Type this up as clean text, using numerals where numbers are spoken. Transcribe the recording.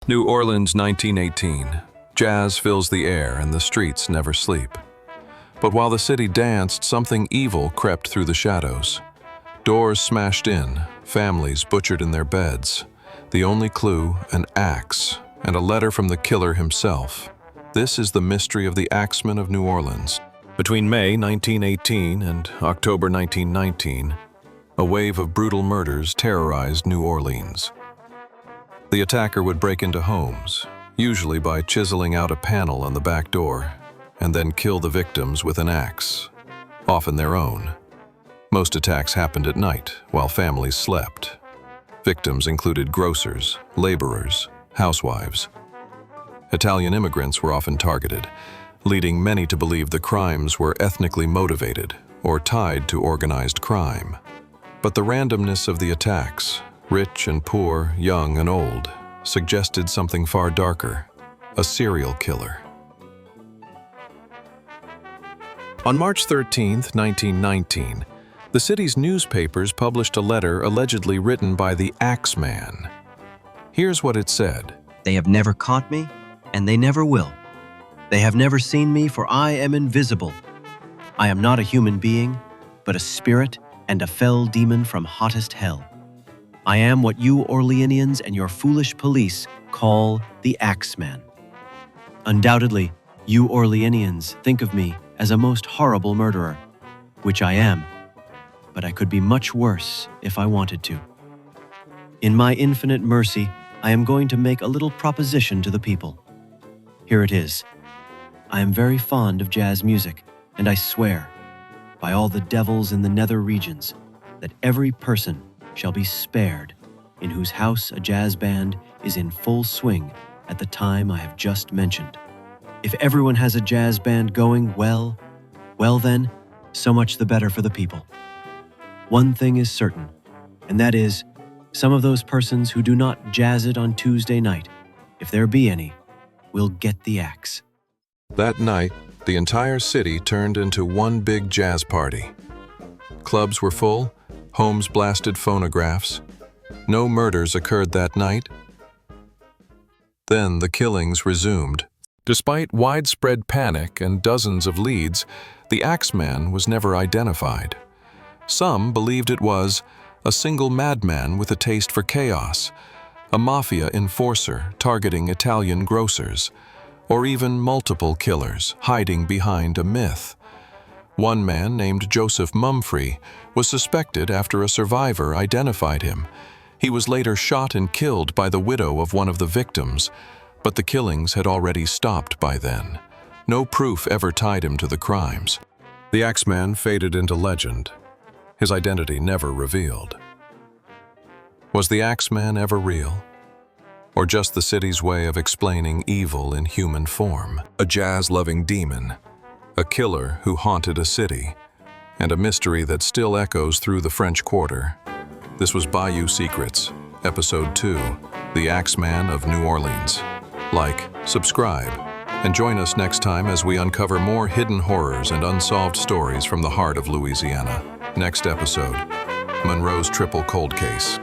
New Orleans, 1918. Jazz fills the air and the streets never sleep. But while the city danced, something evil crept through the shadows. Doors smashed in, families butchered in their beds. The only clue, an axe, and a letter from the killer himself. This is the mystery of the Axeman of New Orleans. Between May 1918 and October 1919, a wave of brutal murders terrorized New Orleans. The attacker would break into homes, usually by chiseling out a panel on the back door, and then kill the victims with an axe, often their own. Most attacks happened at night, while families slept. Victims included grocers, laborers, housewives. Italian immigrants were often targeted, leading many to believe the crimes were ethnically motivated or tied to organized crime. But the randomness of the attacks, rich and poor, young and old, suggested something far darker, a serial killer. On March 13, 1919, the city's newspapers published a letter allegedly written by the Axeman. Here's what it said. They have never caught me, and they never will. They have never seen me, for I am invisible. I am not a human being, but a spirit and a fell demon from hottest hell. I am what you Orleanians and your foolish police call the Axeman. Undoubtedly, you Orleanians think of me as a most horrible murderer, which I am, but I could be much worse if I wanted to. In my infinite mercy, I am going to make a little proposition to the people. Here it is. I am very fond of jazz music, and I swear, by all the devils in the nether regions, that every person shall be spared in whose house a jazz band is in full swing at the time I have just mentioned. If everyone has a jazz band going, well then, so much the better for the people. One thing is certain, and that is, some of those persons who do not jazz it on Tuesday night, if there be any, will get the axe. That night, the entire city turned into one big jazz party. Clubs were full, homes blasted phonographs. No murders occurred that night. Then the killings resumed. Despite widespread panic and dozens of leads, the Axeman was never identified. Some believed it was a single madman with a taste for chaos, a mafia enforcer targeting Italian grocers, or even multiple killers hiding behind a myth. One man named Joseph Mumfree was suspected after a survivor identified him. He was later shot and killed by the widow of one of the victims, but the killings had already stopped by then. No proof ever tied him to the crimes. The Axeman faded into legend, his identity never revealed. Was the Axeman ever real? Or just the city's way of explaining evil in human form? A jazz-loving demon, a killer who haunted a city, and a mystery that still echoes through the French Quarter. This was Bayou Secrets, Episode 2, The Axeman of New Orleans. Like, subscribe, and join us next time as we uncover more hidden horrors and unsolved stories from the heart of Louisiana. Next episode, Monroe's Triple Cold Case.